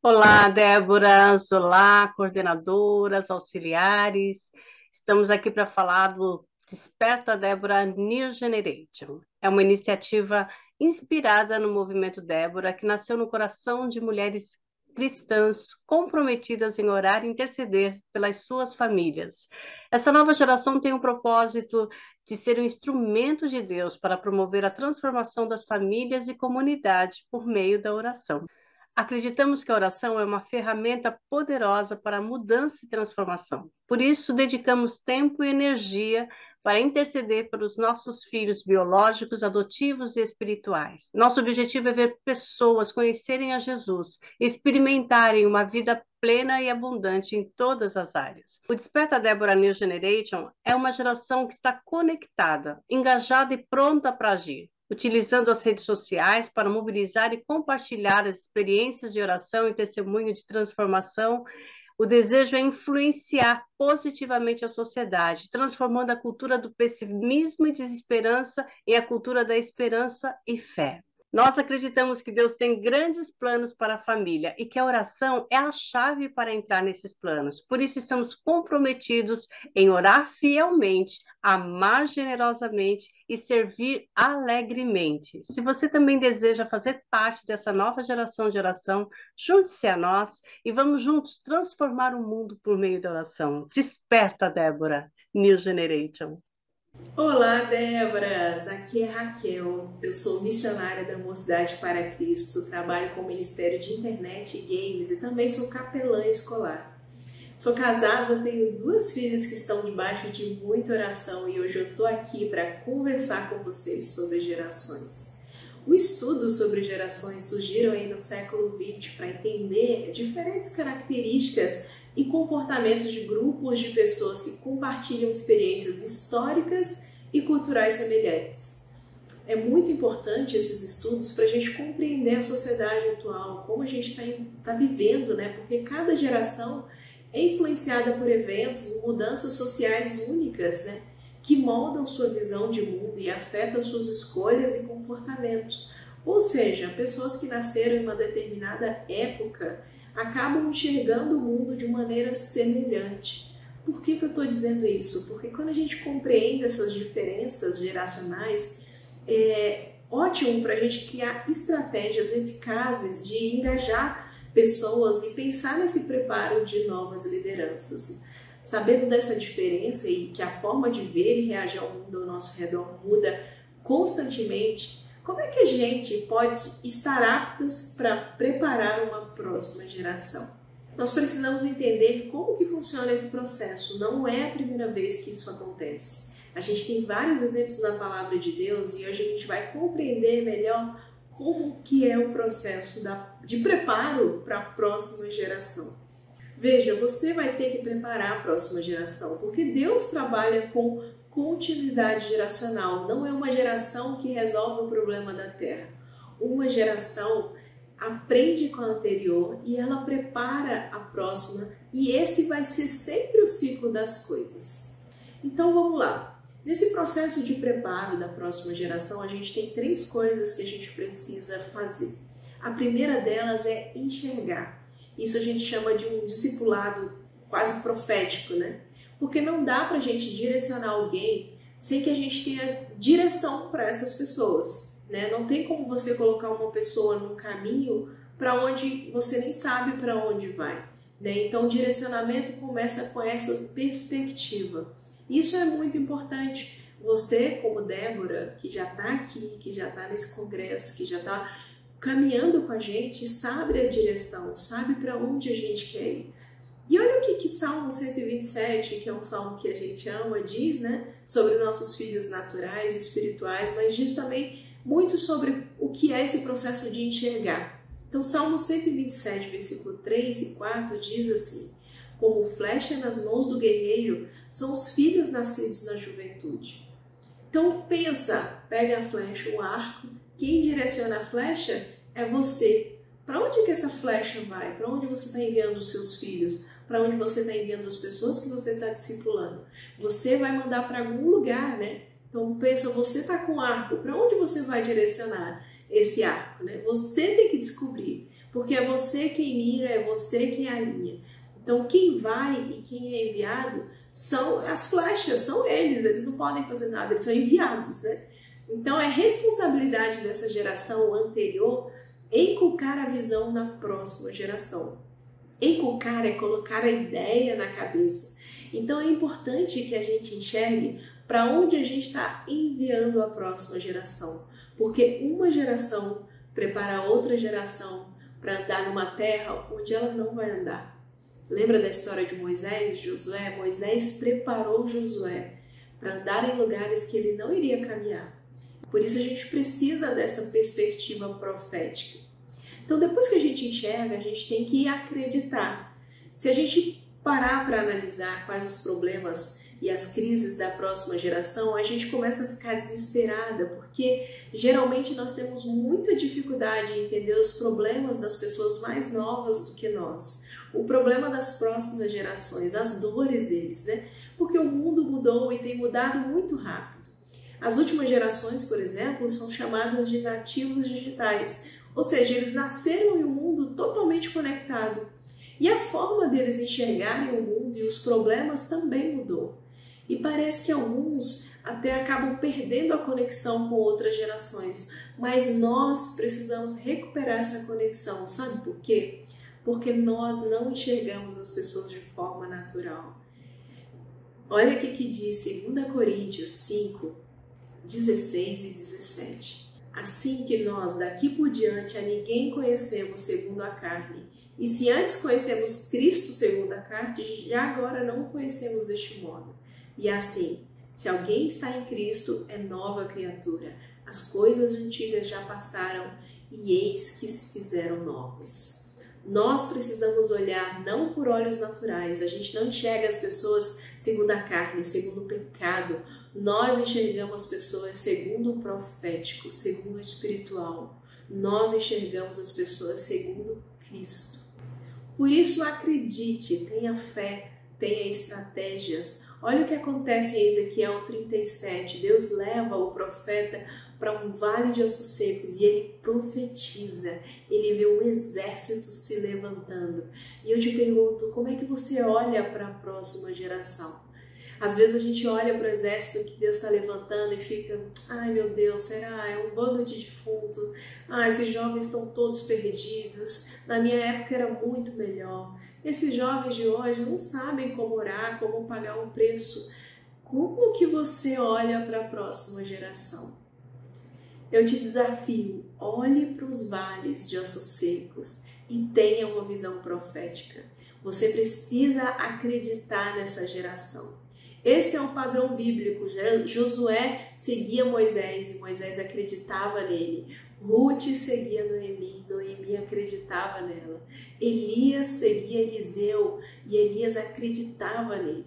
Olá, Déboras, olá, coordenadoras, auxiliares. Estamos aqui para falar do Desperta Débora New Generation. É uma iniciativa inspirada no movimento Débora, que nasceu no coração de mulheres cristãs comprometidas em orar e interceder pelas suas famílias. Essa nova geração tem o propósito de ser um instrumento de Deus para promover a transformação das famílias e comunidade por meio da oração. Acreditamos que a oração é uma ferramenta poderosa para a mudança e transformação. Por isso, dedicamos tempo e energia para interceder pelos nossos filhos biológicos, adotivos e espirituais. Nosso objetivo é ver pessoas conhecerem a Jesus, experimentarem uma vida plena e abundante em todas as áreas. O Desperta Débora New Generation é uma geração que está conectada, engajada e pronta para agir, utilizando as redes sociais para mobilizar e compartilhar as experiências de oração e testemunho de transformação. O desejo é influenciar positivamente a sociedade, transformando a cultura do pessimismo e desesperança em a cultura da esperança e fé. Nós acreditamos que Deus tem grandes planos para a família e que a oração é a chave para entrar nesses planos. Por isso, estamos comprometidos em orar fielmente, amar generosamente e servir alegremente. Se você também deseja fazer parte dessa nova geração de oração, junte-se a nós e vamos juntos transformar o mundo por meio da oração. Desperta, Débora, New Generation. Olá, Déboras! Aqui é Raquel. Eu sou missionária da Mocidade para Cristo, trabalho com o Ministério de Internet e Games e também sou capelã escolar. Sou casada, tenho duas filhas que estão debaixo de muita oração e hoje eu estou aqui para conversar com vocês sobre gerações. O estudo sobre gerações surgiram aí no século XX para entender diferentes características e comportamentos de grupos de pessoas que compartilham experiências históricas e culturais semelhantes. É muito importante esses estudos para a gente compreender a sociedade atual, como a gente está vivendo, né? Porque cada geração é influenciada por eventos e mudanças sociais únicas, né? Que moldam sua visão de mundo e afetam suas escolhas e comportamentos. Ou seja, pessoas que nasceram em uma determinada época acabam enxergando o mundo de maneira semelhante. Por que eu estou dizendo isso? Porque quando a gente compreende essas diferenças geracionais, é ótimo para a gente criar estratégias eficazes de engajar pessoas e pensar nesse preparo de novas lideranças. Sabendo dessa diferença e que a forma de ver e reagir ao mundo ao nosso redor muda constantemente, como é que a gente pode estar aptas para preparar uma próxima geração? Nós precisamos entender como que funciona esse processo. Não é a primeira vez que isso acontece. A gente tem vários exemplos na palavra de Deus e hoje a gente vai compreender melhor como que é o processo de preparo para a próxima geração. Veja, você vai ter que preparar a próxima geração, porque Deus trabalha com continuidade geracional. Não é uma geração que resolve o problema da Terra. Uma geração aprende com a anterior e ela prepara a próxima, e esse vai ser sempre o ciclo das coisas. Então vamos lá. Nesse processo de preparo da próxima geração, a gente tem três coisas que a gente precisa fazer. A primeira delas é enxergar. Isso a gente chama de um discipulado quase profético, né? Porque não dá para a gente direcionar alguém sem que a gente tenha direção para essas pessoas, né? Não tem como você colocar uma pessoa num caminho para onde você nem sabe para onde vai, né? Então o direcionamento começa com essa perspectiva. Isso é muito importante. Você, como Débora, que já está aqui, que já está nesse congresso, que já está caminhando com a gente, sabe a direção, sabe para onde a gente quer ir. E olha o que Salmo 127, que é um salmo que a gente ama, diz, né? Sobre nossos filhos naturais e espirituais, mas diz também muito sobre o que é esse processo de enxergar. Então, Salmo 127, versículo 3 e 4 diz assim: como flecha nas mãos do guerreiro são os filhos nascidos na juventude. Então pensa, pega a flecha, o arco, quem direciona a flecha é você. Para onde que essa flecha vai? Para onde você está enviando os seus filhos? Para onde você está enviando as pessoas que você está discipulando? Você vai mandar para algum lugar, né? Então pensa, você está com arco, para onde você vai direcionar esse arco, né? Você tem que descobrir. porque é você quem mira, é você quem alinha. Então, quem vai e quem é enviado são as flechas, são eles não podem fazer nada, eles são enviados, né? Então, é responsabilidade dessa geração anterior inculcar a visão na próxima geração. Inculcar é colocar a ideia na cabeça. Então, é importante que a gente enxergue para onde a gente está enviando a próxima geração, porque uma geração prepara outra geração para andar numa terra onde ela não vai andar. Lembra da história de Moisés e Josué? Moisés preparou Josué para andar em lugares que ele não iria caminhar. Por isso a gente precisa dessa perspectiva profética. Então, depois que a gente enxerga, a gente tem que acreditar. Se a gente parar para analisar quais os problemas e as crises da próxima geração, a gente começa a ficar desesperada, porque geralmente nós temos muita dificuldade em entender os problemas das pessoas mais novas do que nós. O problema das próximas gerações, as dores deles, né? Porque o mundo mudou e tem mudado muito rápido. As últimas gerações, por exemplo, são chamadas de nativos digitais, ou seja, eles nasceram em um mundo totalmente conectado. E a forma deles enxergarem o mundo e os problemas também mudou. E parece que alguns até acabam perdendo a conexão com outras gerações, mas nós precisamos recuperar essa conexão. Sabe por quê? Porque nós não enxergamos as pessoas de forma natural. Olha o que diz 2 Coríntios 5, 16 e 17. Assim que nós daqui por diante a ninguém conhecemos segundo a carne, e se antes conhecemos Cristo segundo a carne, já agora não o conhecemos deste modo. E assim, se alguém está em Cristo, é nova criatura. As coisas antigas já passaram e eis que se fizeram novas. Nós precisamos olhar não por olhos naturais, a gente não enxerga as pessoas segundo a carne, segundo o pecado. Nós enxergamos as pessoas segundo o profético, segundo o espiritual. Nós enxergamos as pessoas segundo Cristo. Por isso, acredite, tenha fé, tenha estratégias. Olha o que acontece em Ezequiel 37. Deus leva o profeta para um vale de ossos secos e ele profetiza. Ele vê um exército se levantando. E eu te pergunto, como é que você olha para a próxima geração? Às vezes a gente olha para o exército que Deus está levantando e fica, ai meu Deus, será? É um bando de defunto. Ah, esses jovens estão todos perdidos. Na minha época era muito melhor. Esses jovens de hoje não sabem como orar, como pagar um preço. Como que você olha para a próxima geração? Eu te desafio, olhe para os vales de ossos secos e tenha uma visão profética. Você precisa acreditar nessa geração. Esse é um padrão bíblico. Josué seguia Moisés e Moisés acreditava nele. Ruth seguia Noemi, Noemi acreditava nela. Elias seguia Eliseu e Elias acreditava nele.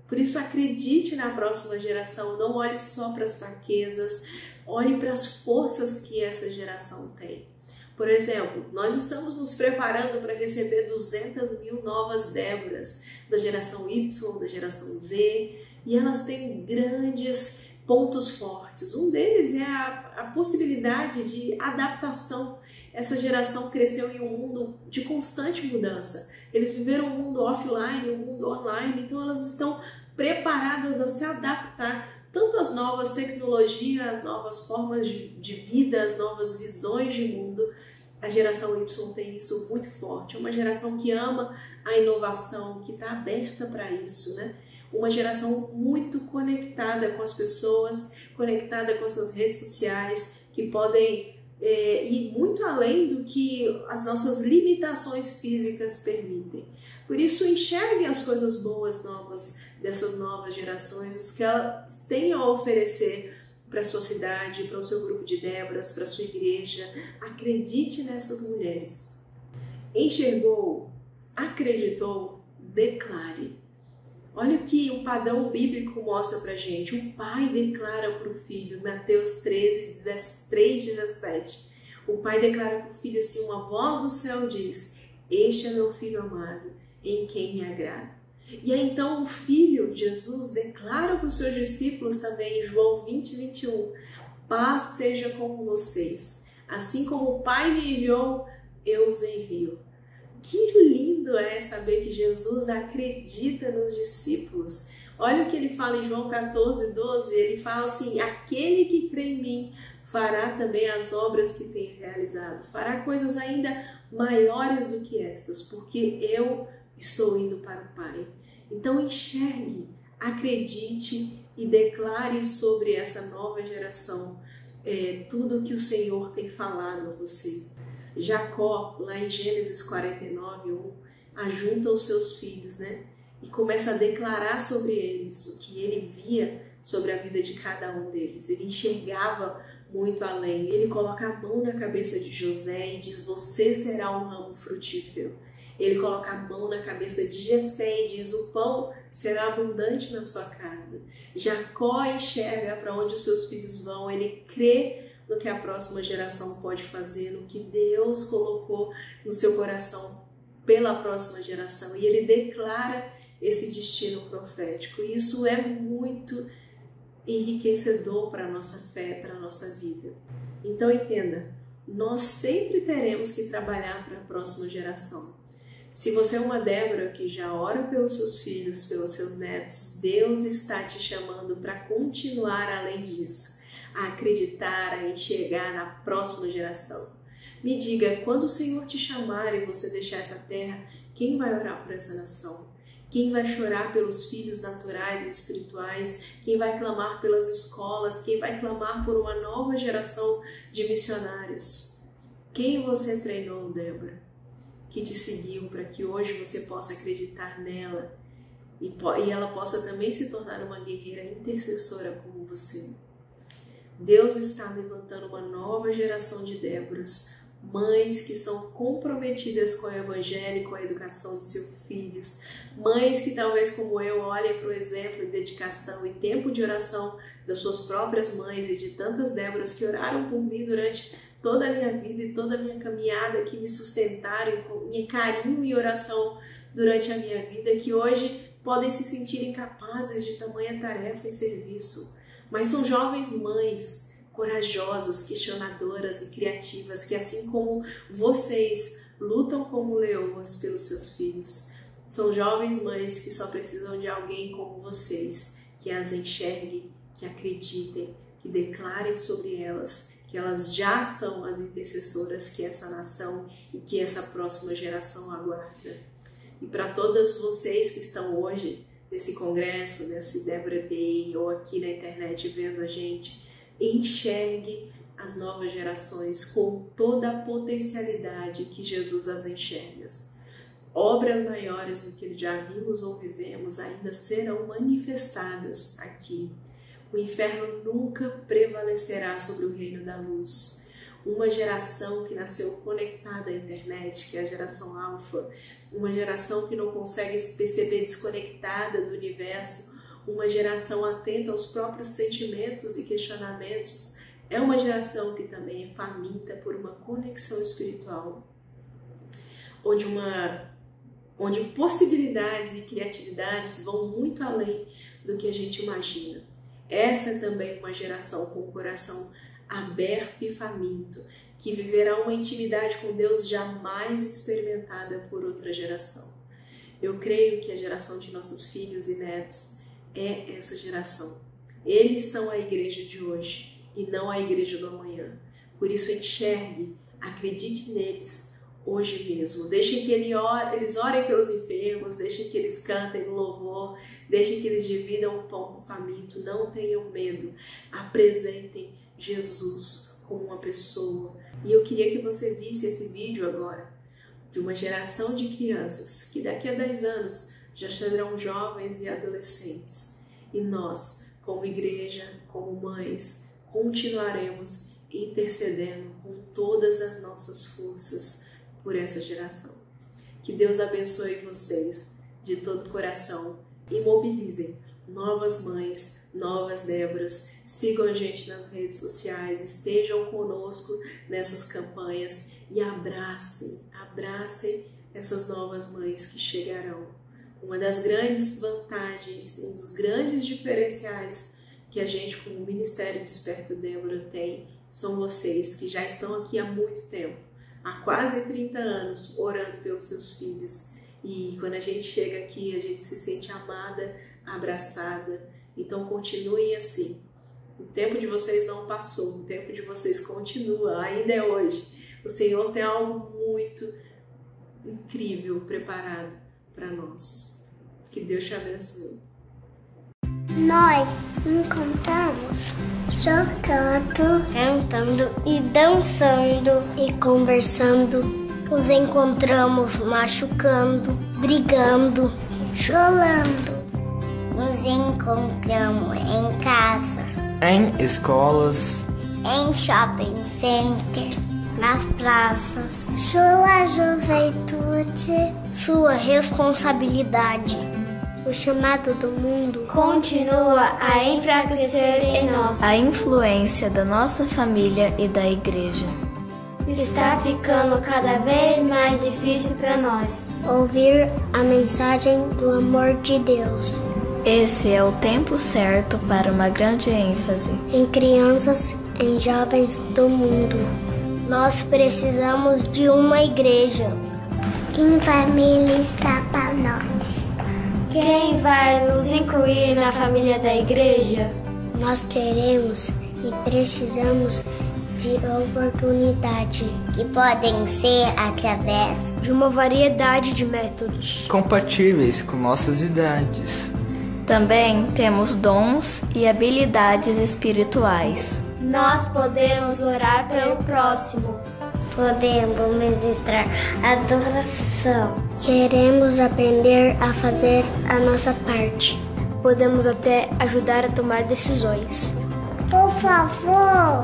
Por isso, acredite na próxima geração, não olhe só para as fraquezas, olhe para as forças que essa geração tem. Por exemplo, nós estamos nos preparando para receber 200 mil novas Déboras da geração Y, da geração Z, e elas têm grandes pontos fortes. Um deles é a possibilidade de adaptação. Essa geração cresceu em um mundo de constante mudança. Eles viveram um mundo offline, um mundo online, então elas estão preparadas a se adaptar tanto às novas tecnologias, às novas formas de vida, às novas visões de mundo. A geração Y tem isso muito forte. É uma geração que ama a inovação, que está aberta para isso, né? Uma geração muito conectada com as pessoas, conectada com as suas redes sociais, que podem ir muito além do que as nossas limitações físicas permitem. Por isso, enxergue as coisas boas novas dessas novas gerações, os que elas têm a oferecer para a sua cidade, para o seu grupo de Déboras, para a sua igreja. Acredite nessas mulheres. Enxergou, acreditou, declare. Olha o que o padrão bíblico mostra para a gente. O pai declara para o filho, Mateus 3:17. O pai declara para o filho assim, uma voz do céu diz, este é meu filho amado, em quem me agrado. E aí então o filho, Jesus, declara para os seus discípulos também, em João 20:21, paz seja com vocês. Assim como o pai me enviou, eu os envio. Que lindo é saber que Jesus acredita nos discípulos. Olha o que ele fala em João 14:12, ele fala assim: aquele que crê em mim fará também as obras que tenho realizado, fará coisas ainda maiores do que estas, porque eu estou indo para o Pai. Então enxergue, acredite e declare sobre essa nova geração tudo o que o Senhor tem falado a você. Jacó, lá em Gênesis 49:1, ajunta os seus filhos, e começa a declarar sobre eles o que ele via sobre a vida de cada um deles. Ele enxergava muito além. Ele coloca a mão na cabeça de José e diz: você será um ramo frutífero. Ele coloca a mão na cabeça de Jessé e diz: o pão será abundante na sua casa. Jacó enxerga para onde os seus filhos vão, ele crê no que a próxima geração pode fazer, no que Deus colocou no seu coração pela próxima geração, e ele declara esse destino profético. E isso é muito enriquecedor para a nossa fé, para a nossa vida. Então entenda, nós sempre teremos que trabalhar para a próxima geração. Se você é uma Débora que já ora pelos seus filhos, pelos seus netos, Deus está te chamando para continuar além disso, a acreditar, a enxergar na próxima geração. Me diga, quando o Senhor te chamar e você deixar essa terra, quem vai orar por essa nação? Quem vai chorar pelos filhos naturais e espirituais? Quem vai clamar pelas escolas? Quem vai clamar por uma nova geração de missionários? Quem você treinou, Débora, que te seguiu para que hoje você possa acreditar nela e ela possa também se tornar uma guerreira intercessora como você? Deus está levantando uma nova geração de Déboras, mães que são comprometidas com o Evangelho e com a educação dos seus filhos, mães que talvez como eu olhem para o exemplo de dedicação e tempo de oração das suas próprias mães e de tantas Déboras que oraram por mim durante toda a minha vida e toda a minha caminhada, que me sustentaram em carinho e oração durante a minha vida, que hoje podem se sentir incapazes de tamanha tarefa e serviço. Mas são jovens mães corajosas, questionadoras e criativas que, assim como vocês, lutam como leoas pelos seus filhos. São jovens mães que só precisam de alguém como vocês, que as enxerguem, que acreditem, que declarem sobre elas, que elas já são as intercessoras que essa nação e que essa próxima geração aguarda. E para todas vocês que estão hoje nesse congresso, nesse Débora Day ou aqui na internet vendo a gente, enxergue as novas gerações com toda a potencialidade que Jesus as enxerga. Obras maiores do que já vimos ou vivemos ainda serão manifestadas aqui. O inferno nunca prevalecerá sobre o reino da luz. Uma geração que nasceu conectada à internet, que é a geração alfa, uma geração que não consegue se perceber desconectada do universo, uma geração atenta aos próprios sentimentos e questionamentos, é uma geração que também é faminta por uma conexão espiritual, onde possibilidades e criatividades vão muito além do que a gente imagina. Essa é também uma geração com o coração aberto e faminto, que viverá uma intimidade com Deus jamais experimentada por outra geração. Eu creio que a geração de nossos filhos e netos é essa geração. Eles são a igreja de hoje e não a igreja do amanhã. Por isso enxergue, acredite neles hoje mesmo. Deixem que eles orem pelos enfermos, deixem que eles cantem no louvor, deixem que eles dividam o pão com o faminto. Não tenham medo. Apresentem Jesus como uma pessoa. E eu queria que você visse esse vídeo agora de uma geração de crianças que daqui a 10 anos já serão jovens e adolescentes. E nós, como igreja, como mães, continuaremos intercedendo com todas as nossas forças por essa geração. Que Deus abençoe vocês de todo o coração e mobilizem novas mães, novas Déboras. Sigam a gente nas redes sociais, estejam conosco nessas campanhas e abracem essas novas mães que chegarão. Uma das grandes vantagens, um dos grandes diferenciais que a gente como Ministério Desperta Débora tem, são vocês que já estão aqui há muito tempo, há quase 30 anos orando pelos seus filhos. E quando a gente chega aqui, a gente se sente amada, abraçada. Então continuem assim. O tempo de vocês não passou, o tempo de vocês continua, ainda é hoje. O Senhor tem algo muito incrível preparado para nós. Que Deus te abençoe. Nós encontramos jogando, cantando e dançando e conversando. Nos encontramos machucando, brigando, chorando. Nos encontramos em casa, em escolas, em shopping center, nas praças. Sua juventude, sua responsabilidade. O chamado do mundo continua a enfraquecer em nós. A influência da nossa família e da igreja está ficando cada vez mais difícil para nós ouvir a mensagem do amor de Deus. Esse é o tempo certo para uma grande ênfase em crianças, em jovens do mundo. Nós precisamos de uma igreja. Em família está para nós. Quem vai nos incluir na família da igreja? Nós teremos e precisamos de oportunidade, que podem ser através de uma variedade de métodos compatíveis com nossas idades. Também temos dons e habilidades espirituais. Nós podemos orar pelo próximo. Podemos ministrar adoração. Queremos aprender a fazer a nossa parte. Podemos até ajudar a tomar decisões. Por favor,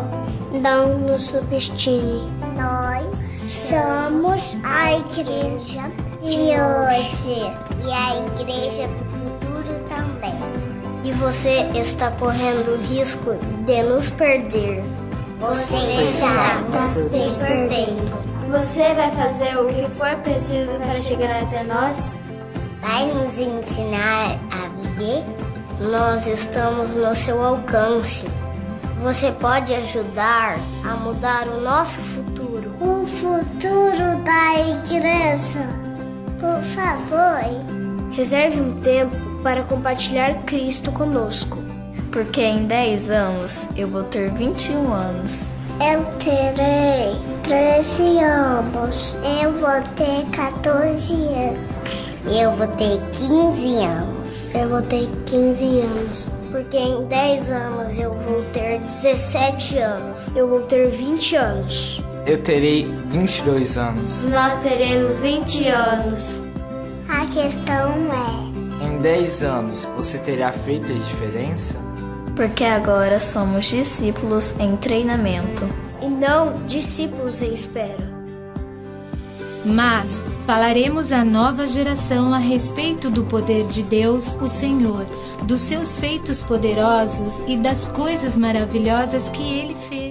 não nos subestime. Nós somos a igreja de hoje e a igreja do futuro também. E você está correndo o risco de nos perder. Você está nos perdendo. Você vai fazer o que for preciso para chegar até nós? Vai nos ensinar a viver? Nós estamos no seu alcance. Você pode ajudar a mudar o nosso futuro. O futuro da igreja. Por favor, reserve um tempo para compartilhar Cristo conosco. Porque em 10 anos eu vou ter 21 anos. Eu terei 13 anos. Eu vou ter 14 anos. Eu vou ter 15 anos. Eu vou ter 15 anos. Porque em 10 anos eu vou ter 17 anos. Eu vou ter 20 anos. Eu terei 22 anos. Nós teremos 20 anos. A questão é: em 10 anos você terá feito a diferença? Porque agora somos discípulos em treinamento. E não discípulos em espera. Mas falaremos à nova geração a respeito do poder de Deus, o Senhor, dos seus feitos poderosos e das coisas maravilhosas que Ele fez.